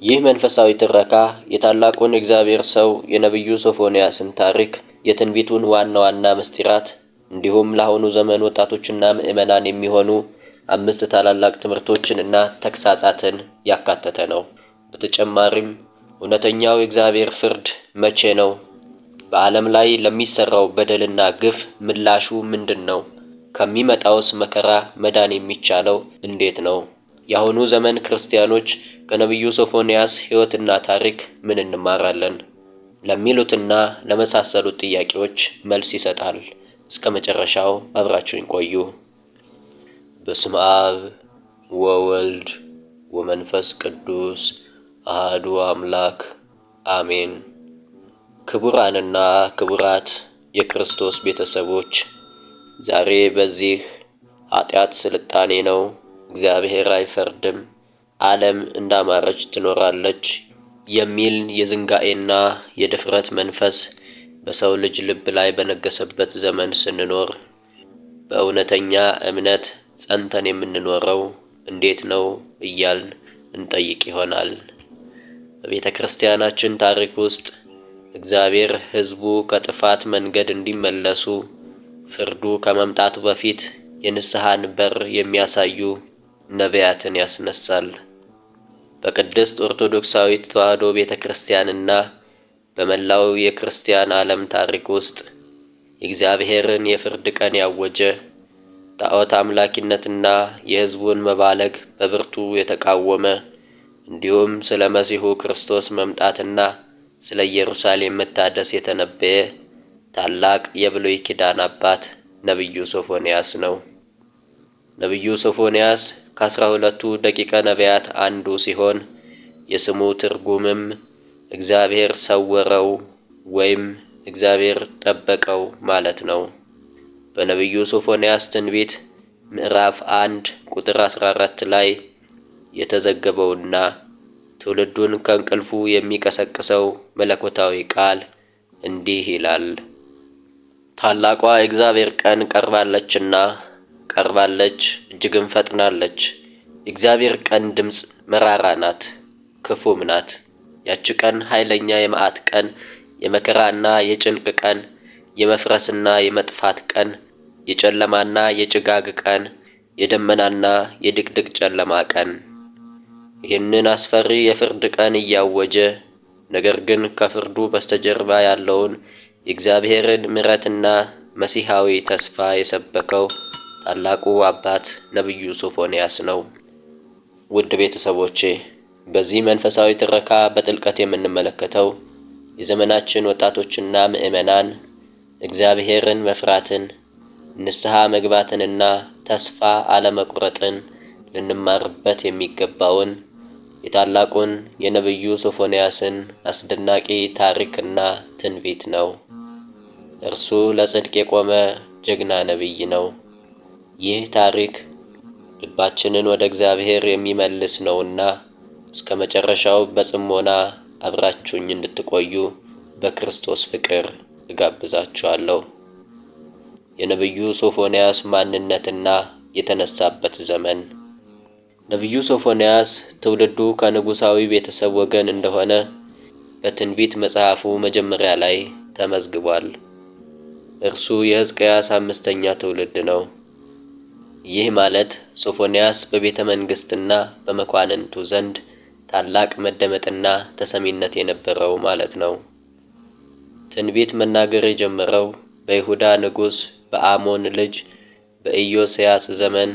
ይህ መንፈሳዊ ትረካ የታላቁን እግዚአብሔር ሰው የነቢዩ ሶፎንያስን ታሪክ፣ የትንቢቱን ዋና ዋና ምስጢራት እንዲሁም ለአሁኑ ዘመን ወጣቶችና ምዕመናን የሚሆኑ 5 ታላላቅ ትምህርቶችንና ተግሳጻትን ያካተተ ነው። በተጨማሪም እውነተኛው የእግዚአብሔር ፍርድ መቼ ነው? በዓለም ላይ ለሚሰራው በደልና ግፍ ምላሹ ምንድነው? ከሚመጣውስ መከራ መዳን የሚቻለው እንዴት ነው? የአሁኑ ዘመን ክርስቲያኖች ከነቢዩ ሶፎንያስ ሕይወትና ታሪክ ምን እንማራለን? ለሚሉትና ለመሳሰሉት ጥያቄዎች መልስ ይሰጣል። እስከ መጨረሻው አብራችሁኝ ቆዩ። በስመ አብ ወወልድ ወመንፈስ ቅዱስ አሐዱ አምላክ አሜን። ክቡራንና ክቡራት የክርስቶስ ቤተሰቦች፣ ዛሬ በዚህ ኃጢአት ስልጣኔ ነው፣ እግዚአብሔር አይፈርድም፣ ዓለም እንዳማረች ትኖራለች የሚል የዝንጋኤና የድፍረት መንፈስ በሰው ልጅ ልብ ላይ በነገሰበት ዘመን ስንኖር በእውነተኛ እምነት ጸንተን የምንኖረው እንዴት ነው እያልን እንጠይቅ ይሆናል። በቤተ ክርስቲያናችን ታሪክ ውስጥ እግዚአብሔር ሕዝቡ ከጥፋት መንገድ እንዲመለሱ ፍርዱ ከመምጣቱ በፊት የንስሐን በር የሚያሳዩ ነቢያትን ያስነሳል። በቅድስት ኦርቶዶክሳዊት ተዋሕዶ ቤተ ክርስቲያንና በመላው የክርስቲያን ዓለም ታሪክ ውስጥ የእግዚአብሔርን የፍርድ ቀን ያወጀ፣ ጣዖት አምላኪነትና የሕዝቡን መባለግ በብርቱ የተቃወመ፣ እንዲሁም ስለ መሲሑ ክርስቶስ መምጣትና ስለ ኢየሩሳሌም መታደስ የተነበየ ታላቅ የብሉይ ኪዳን አባት ነቢዩ ሶፎንያስ ነው። ነቢዩ ሶፎንያስ ከ12ቱ ደቂቀ ነቢያት አንዱ ሲሆን የስሙ ትርጉምም እግዚአብሔር ሰወረው ወይም እግዚአብሔር ጠበቀው ማለት ነው። በነቢዩ ሶፎንያስ ትንቢት ምዕራፍ 1 ቁጥር 14 ላይ የተዘገበውና ትውልዱን ከእንቅልፉ የሚቀሰቅሰው መለኮታዊ ቃል እንዲህ ይላል። ታላቋ የእግዚአብሔር ቀን ቀርባለች፣ እጅግም ፈጥናለች። የእግዚአብሔር ቀን ድምፅ መራራ ናት፣ ክፉም ናት። ያች ቀን ኃይለኛ የመዓት ቀን፣ የመከራና የጭንቅ ቀን፣ የመፍረስና የመጥፋት ቀን፣ የጨለማና የጭጋግ ቀን፣ የደመናና የድቅድቅ ጨለማ ቀን። ይህንን አስፈሪ የፍርድ ቀን እያወጀ ነገር ግን ከፍርዱ በስተጀርባ ያለውን የእግዚአብሔርን ምሕረትና መሲሐዊ ተስፋ የሰበከው ታላቁ አባት ነቢዩ ሶፎንያስ ነው። ውድ ቤተሰቦቼ፣ በዚህ መንፈሳዊ ትረካ በጥልቀት የምንመለከተው የዘመናችን ወጣቶችና ምዕመናን እግዚአብሔርን መፍራትን፣ ንስሐ መግባትንና ተስፋ አለመቁረጥን ልንማርበት የሚገባውን የታላቁን የነቢዩ ሶፎንያስን አስደናቂ ታሪክና ትንቢት ነው። እርሱ ለጽድቅ የቆመ ጀግና ነቢይ ነው። ይህ ታሪክ ልባችንን ወደ እግዚአብሔር የሚመልስ ነውና እስከ መጨረሻው በጽሞና አብራችሁኝ እንድትቆዩ በክርስቶስ ፍቅር እጋብዛችኋለሁ። የነቢዩ ሶፎንያስ ማንነትና የተነሳበት ዘመን። ነቢዩ ሶፎንያስ ትውልዱ ከንጉሣዊ ቤተሰብ ወገን እንደሆነ በትንቢት መጽሐፉ መጀመሪያ ላይ ተመዝግቧል። እርሱ የሕዝቅያስ 5ኛ ትውልድ ነው። ይህ ማለት ሶፎንያስ በቤተ መንግሥትና በመኳንንቱ ዘንድ ታላቅ መደመጥና ተሰሚነት የነበረው ማለት ነው። ትንቢት መናገር የጀመረው በይሁዳ ንጉሥ በአሞን ልጅ በኢዮስያስ ዘመን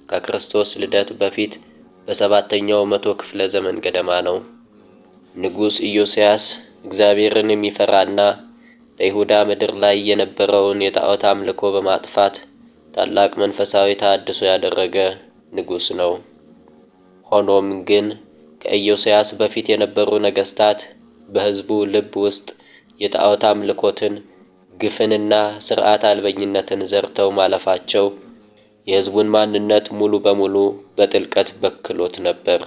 ከክርስቶስ ልደት በፊት በ7ኛው መቶ ክፍለ ዘመን ገደማ ነው። ንጉሥ ኢዮስያስ እግዚአብሔርን የሚፈራና በይሁዳ ምድር ላይ የነበረውን የጣዖት አምልኮ በማጥፋት ታላቅ መንፈሳዊ ተሐድሶ ያደረገ ንጉሥ ነው። ሆኖም ግን ከኢዮስያስ በፊት የነበሩ ነገሥታት በሕዝቡ ልብ ውስጥ የጣዖት አምልኮትን፣ ግፍንና ሥርዓት አልበኝነትን ዘርተው ማለፋቸው የሕዝቡን ማንነት ሙሉ በሙሉ በጥልቀት በክሎት ነበር።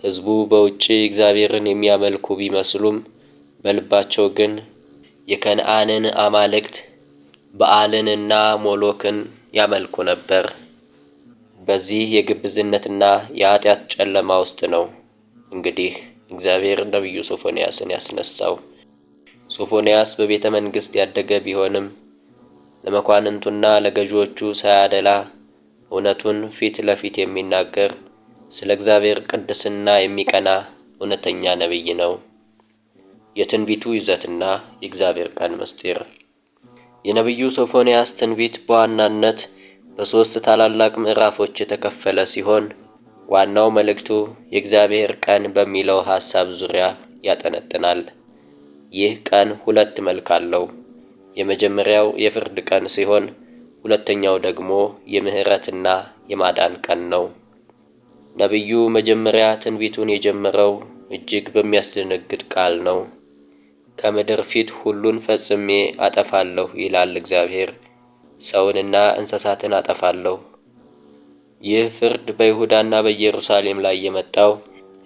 ሕዝቡ በውጪ እግዚአብሔርን የሚያመልኩ ቢመስሉም በልባቸው ግን የከነዓንን አማልክት በዓልንና ሞሎክን ያመልኩ ነበር። በዚህ የግብዝነትና የኃጢአት ጨለማ ውስጥ ነው እንግዲህ እግዚአብሔር ነቢዩ ሶፎንያስን ያስነሳው። ሶፎንያስ በቤተ መንግሥት ያደገ ቢሆንም ለመኳንንቱና ለገዢዎቹ ሳያደላ እውነቱን ፊት ለፊት የሚናገር ስለ እግዚአብሔር ቅድስና የሚቀና እውነተኛ ነቢይ ነው። የትንቢቱ ይዘትና የእግዚአብሔር ቃል ምስጢር። የነቢዩ ሶፎንያስ ትንቢት በዋናነት በሦስት ታላላቅ ምዕራፎች የተከፈለ ሲሆን ዋናው መልእክቱ የእግዚአብሔር ቀን በሚለው ሐሳብ ዙሪያ ያጠነጥናል። ይህ ቀን ሁለት መልክ አለው። የመጀመሪያው የፍርድ ቀን ሲሆን ሁለተኛው ደግሞ የምሕረትና የማዳን ቀን ነው። ነቢዩ መጀመሪያ ትንቢቱን የጀመረው እጅግ በሚያስደነግጥ ቃል ነው። ከምድር ፊት ሁሉን ፈጽሜ አጠፋለሁ ይላል እግዚአብሔር፣ ሰውንና እንስሳትን አጠፋለሁ። ይህ ፍርድ በይሁዳና በኢየሩሳሌም ላይ የመጣው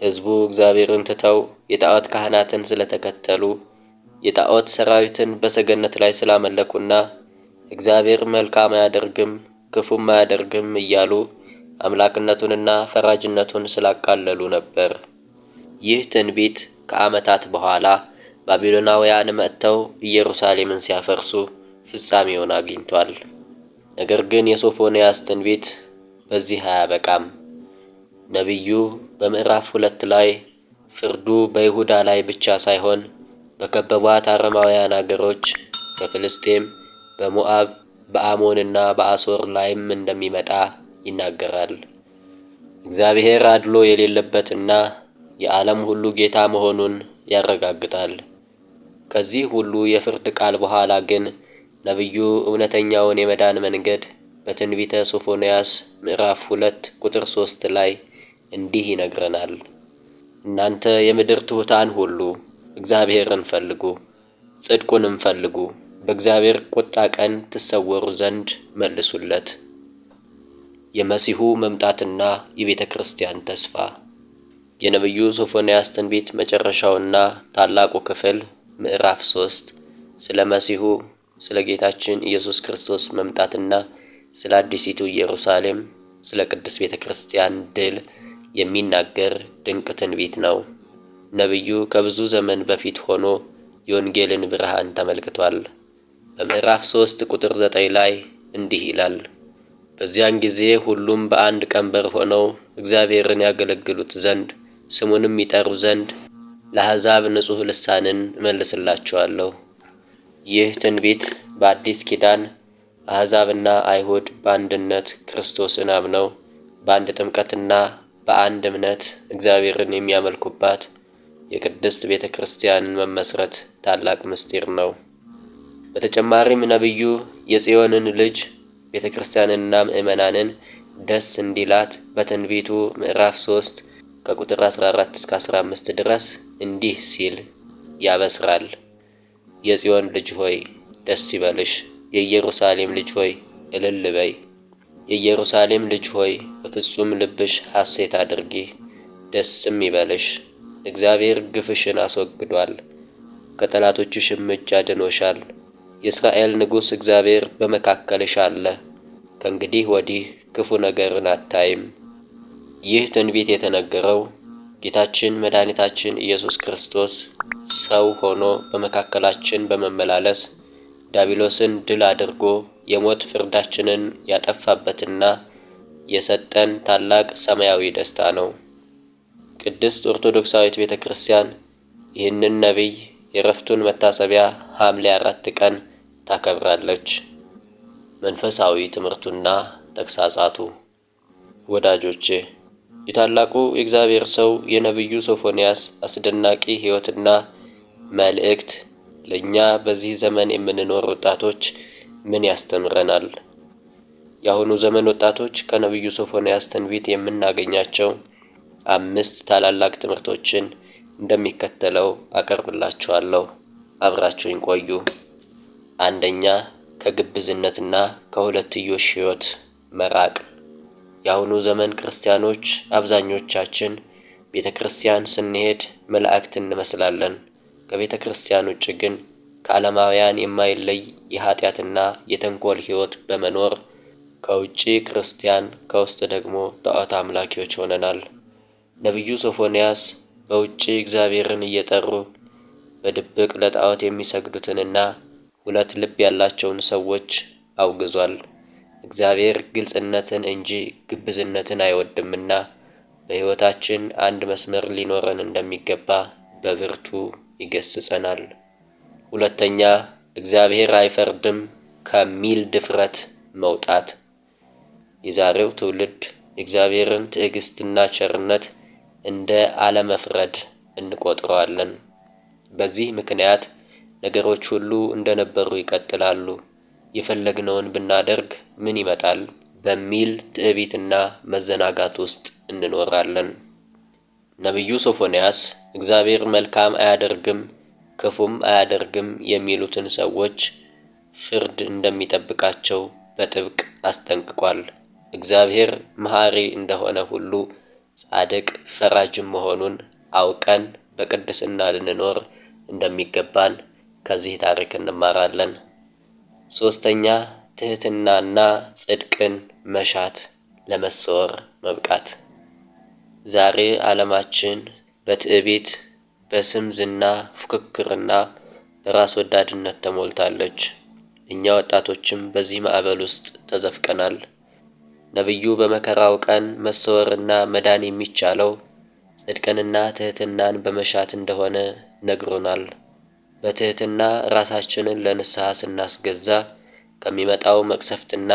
ሕዝቡ እግዚአብሔርን ትተው የጣዖት ካህናትን ስለተከተሉ፣ የጣዖት ሰራዊትን በሰገነት ላይ ስላመለኩና እግዚአብሔር መልካም አያደርግም ክፉም አያደርግም እያሉ አምላክነቱንና ፈራጅነቱን ስላቃለሉ ነበር። ይህ ትንቢት ከዓመታት በኋላ ባቢሎናውያን መጥተው ኢየሩሳሌምን ሲያፈርሱ ፍጻሜውን አግኝቷል። ነገር ግን የሶፎንያስ ትንቢት በዚህ አያበቃም። ነቢዩ በምዕራፍ 2 ላይ ፍርዱ በይሁዳ ላይ ብቻ ሳይሆን በከበቧት አረማውያን አገሮች በፍልስጤም፣ በሞዓብ፣ በአሞንና በአሦር ላይም እንደሚመጣ ይናገራል። እግዚአብሔር አድሎ የሌለበትና የዓለም ሁሉ ጌታ መሆኑን ያረጋግጣል። ከዚህ ሁሉ የፍርድ ቃል በኋላ ግን ነቢዩ እውነተኛውን የመዳን መንገድ በትንቢተ ሶፎንያስ ምዕራፍ 2 ቁጥር 3 ላይ እንዲህ ይነግረናል። እናንተ የምድር ትሑታን ሁሉ እግዚአብሔርን ፈልጉ፣ ጽድቁንም ፈልጉ፣ በእግዚአብሔር ቁጣ ቀን ትሰወሩ ዘንድ መልሱለት። የመሲሁ መምጣትና የቤተ ክርስቲያን ተስፋ። የነቢዩ ሶፎንያስ ትንቢት መጨረሻውና ታላቁ ክፍል ምዕራፍ 3 ስለ መሲሁ ስለ ጌታችን ኢየሱስ ክርስቶስ መምጣትና ስለ አዲሲቱ ኢየሩሳሌም ስለ ቅድስት ቤተ ክርስቲያን ድል የሚናገር ድንቅ ትንቢት ነው። ነቢዩ ከብዙ ዘመን በፊት ሆኖ የወንጌልን ብርሃን ተመልክቷል። በምዕራፍ 3 ቁጥር 9 ላይ እንዲህ ይላል፣ በዚያን ጊዜ ሁሉም በአንድ ቀንበር ሆነው እግዚአብሔርን ያገለግሉት ዘንድ ስሙንም ይጠሩ ዘንድ ለአሕዛብ ንጹሕ ልሳንን እመልስላቸዋለሁ። ይህ ትንቢት በአዲስ ኪዳን አሕዛብና አይሁድ በአንድነት ክርስቶስን አምነው በአንድ ጥምቀትና በአንድ እምነት እግዚአብሔርን የሚያመልኩባት የቅድስት ቤተ ክርስቲያንን መመስረት ታላቅ ምስጢር ነው። በተጨማሪም ነቢዩ የጽዮንን ልጅ ቤተ ክርስቲያንንና ምእመናንን ደስ እንዲላት በትንቢቱ ምዕራፍ 3 ከቁጥር 14 እስከ 15 ድረስ እንዲህ ሲል ያበስራል። የጽዮን ልጅ ሆይ ደስ ይበልሽ፣ የኢየሩሳሌም ልጅ ሆይ እልል በይ። የኢየሩሳሌም ልጅ ሆይ በፍጹም ልብሽ ሐሴት አድርጊ፣ ደስም ይበልሽ። እግዚአብሔር ግፍሽን አስወግዷል፣ ከጠላቶችሽም እጅ አድኖሻል። የእስራኤል ንጉሥ እግዚአብሔር በመካከልሽ አለ። ከእንግዲህ ወዲህ ክፉ ነገርን አታይም። ይህ ትንቢት የተነገረው ጌታችን መድኃኒታችን ኢየሱስ ክርስቶስ ሰው ሆኖ በመካከላችን በመመላለስ ዲያብሎስን ድል አድርጎ የሞት ፍርዳችንን ያጠፋበትና የሰጠን ታላቅ ሰማያዊ ደስታ ነው። ቅድስት ኦርቶዶክሳዊት ቤተ ክርስቲያን ይህንን ነቢይ የዕረፍቱን መታሰቢያ ሐምሌ 4 ቀን ታከብራለች። መንፈሳዊ ትምህርቱና ተግሣጻቱ። ወዳጆቼ፣ የታላቁ የእግዚአብሔር ሰው የነቢዩ ሶፎንያስ አስደናቂ ሕይወትና መልእክት ለእኛ በዚህ ዘመን የምንኖር ወጣቶች ምን ያስተምረናል? የአሁኑ ዘመን ወጣቶች ከነቢዩ ሶፎንያስ ትንቢት የምናገኛቸው 5 ታላላቅ ትምህርቶችን እንደሚከተለው አቀርብላችኋለሁ። አብራችሁኝ ቆዩ። አንደኛ፣ ከግብዝነትና ከሁለትዮሽ ሕይወት መራቅ። የአሁኑ ዘመን ክርስቲያኖች አብዛኞቻችን ቤተ ክርስቲያን ስንሄድ መላእክት እንመስላለን። ከቤተ ክርስቲያን ውጭ ግን ከዓለማውያን የማይለይ የኃጢአትና የተንኮል ሕይወት በመኖር ከውጪ ክርስቲያን ከውስጥ ደግሞ ጣዖት አምላኪዎች ሆነናል። ነቢዩ ሶፎንያስ በውጪ እግዚአብሔርን እየጠሩ በድብቅ ለጣዖት የሚሰግዱትንና ሁለት ልብ ያላቸውን ሰዎች አውግዟል። እግዚአብሔር ግልጽነትን እንጂ ግብዝነትን አይወድምና በሕይወታችን አንድ መስመር ሊኖረን እንደሚገባ በብርቱ ይገስጸናል። ሁለተኛ፣ እግዚአብሔር አይፈርድም ከሚል ድፍረት መውጣት። የዛሬው ትውልድ የእግዚአብሔርን ትዕግስትና ቸርነት እንደ አለመፍረድ እንቆጥረዋለን። በዚህ ምክንያት ነገሮች ሁሉ እንደነበሩ ይቀጥላሉ፣ የፈለግነውን ብናደርግ ምን ይመጣል በሚል ትዕቢትና መዘናጋት ውስጥ እንኖራለን። ነቢዩ ሶፎንያስ እግዚአብሔር መልካም አያደርግም ክፉም አያደርግም የሚሉትን ሰዎች ፍርድ እንደሚጠብቃቸው በጥብቅ አስጠንቅቋል። እግዚአብሔር መሐሪ እንደሆነ ሁሉ ጻድቅ ፈራጅም መሆኑን አውቀን በቅድስና ልንኖር እንደሚገባን ከዚህ ታሪክ እንማራለን። ሶስተኛ፣ ትህትናና ጽድቅን መሻት ለመሰወር መብቃት። ዛሬ ዓለማችን በትዕቢት፣ በስም ዝና፣ ፉክክርና በራስ ወዳድነት ተሞልታለች። እኛ ወጣቶችም በዚህ ማዕበል ውስጥ ተዘፍቀናል። ነቢዩ በመከራው ቀን መሰወርና መዳን የሚቻለው ጽድቅንና ትህትናን በመሻት እንደሆነ ነግሮናል። በትህትና ራሳችንን ለንስሐ ስናስገዛ ከሚመጣው መቅሰፍትና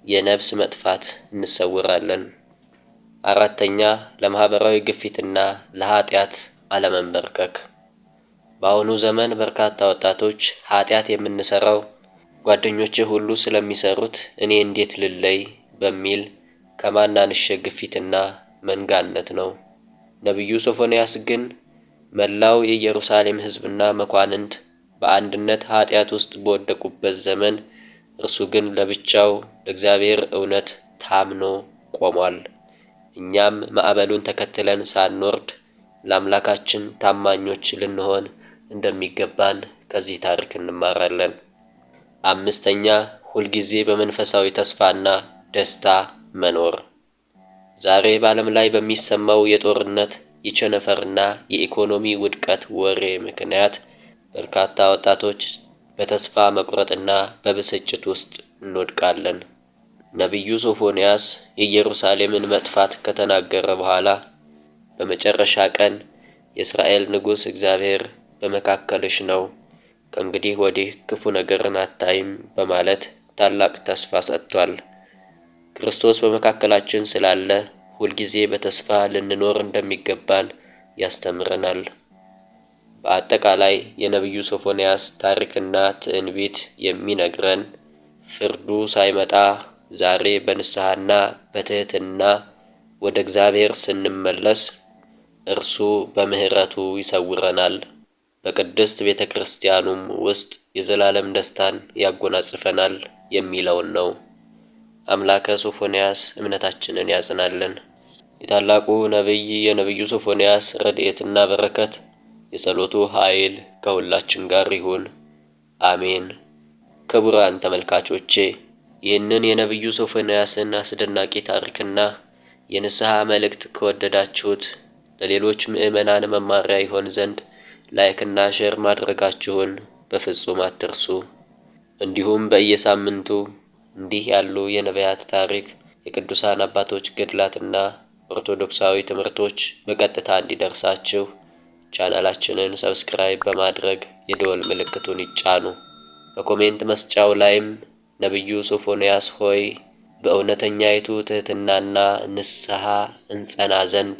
የነፍስ መጥፋት እንሰውራለን። አራተኛ፣ ለማህበራዊ ግፊትና ለኃጢአት አለመንበርከክ። በአሁኑ ዘመን በርካታ ወጣቶች ኃጢአት የምንሰራው ጓደኞቼ ሁሉ ስለሚሰሩት እኔ እንዴት ልለይ በሚል ከማናንሸ ግፊትና መንጋነት ነው። ነቢዩ ሶፎንያስ ግን መላው የኢየሩሳሌም ሕዝብና መኳንንት በአንድነት ኃጢአት ውስጥ በወደቁበት ዘመን እርሱ ግን ለብቻው ለእግዚአብሔር እውነት ታምኖ ቆሟል። እኛም ማዕበሉን ተከትለን ሳንወርድ ለአምላካችን ታማኞች ልንሆን እንደሚገባን ከዚህ ታሪክ እንማራለን። አምስተኛ፣ ሁልጊዜ በመንፈሳዊ ተስፋና ደስታ መኖር። ዛሬ በዓለም ላይ በሚሰማው የጦርነት የቸነፈርና የኢኮኖሚ ውድቀት ወሬ ምክንያት በርካታ ወጣቶች በተስፋ መቁረጥና በብስጭት ውስጥ እንወድቃለን። ነቢዩ ሶፎንያስ የኢየሩሳሌምን መጥፋት ከተናገረ በኋላ በመጨረሻ ቀን የእስራኤል ንጉሥ እግዚአብሔር በመካከልሽ ነው፣ ከእንግዲህ ወዲህ ክፉ ነገርን አታይም በማለት ታላቅ ተስፋ ሰጥቷል። ክርስቶስ በመካከላችን ስላለ ሁልጊዜ በተስፋ ልንኖር እንደሚገባን ያስተምረናል። በአጠቃላይ የነቢዩ ሶፎንያስ ታሪክና ትንቢት የሚነግረን ፍርዱ ሳይመጣ ዛሬ በንስሐና በትህትና ወደ እግዚአብሔር ስንመለስ እርሱ በምሕረቱ ይሰውረናል፣ በቅድስት ቤተ ክርስቲያኑም ውስጥ የዘላለም ደስታን ያጎናጽፈናል የሚለውን ነው። አምላከ ሶፎንያስ እምነታችንን ያጽናልን። የታላቁ ነቢይ የነቢዩ ሶፎንያስ ረድኤትና በረከት የጸሎቱ ኃይል ከሁላችን ጋር ይሁን፣ አሜን። ክቡራን ተመልካቾቼ ይህንን የነቢዩ ሶፎንያስን አስደናቂ ታሪክና የንስሐ መልእክት ከወደዳችሁት ለሌሎች ምዕመናን መማሪያ ይሆን ዘንድ ላይክና ሼር ማድረጋችሁን በፍጹም አትርሱ። እንዲሁም በየሳምንቱ እንዲህ ያሉ የነቢያት ታሪክ፣ የቅዱሳን አባቶች ገድላትና ኦርቶዶክሳዊ ትምህርቶች በቀጥታ እንዲደርሳችሁ ቻናላችንን ሰብስክራይብ በማድረግ የደወል ምልክቱን ይጫኑ። በኮሜንት መስጫው ላይም ነቢዩ ሶፎንያስ ሆይ በእውነተኛይቱ ትሕትናና ንስሐ እንጸና ዘንድ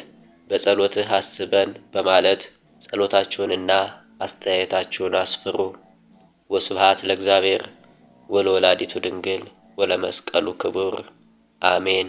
በጸሎትህ አስበን በማለት ጸሎታችሁንና አስተያየታችሁን አስፍሩ። ወስብሐት ለእግዚአብሔር ወለወላዲቱ ድንግል ወለመስቀሉ ክቡር አሜን።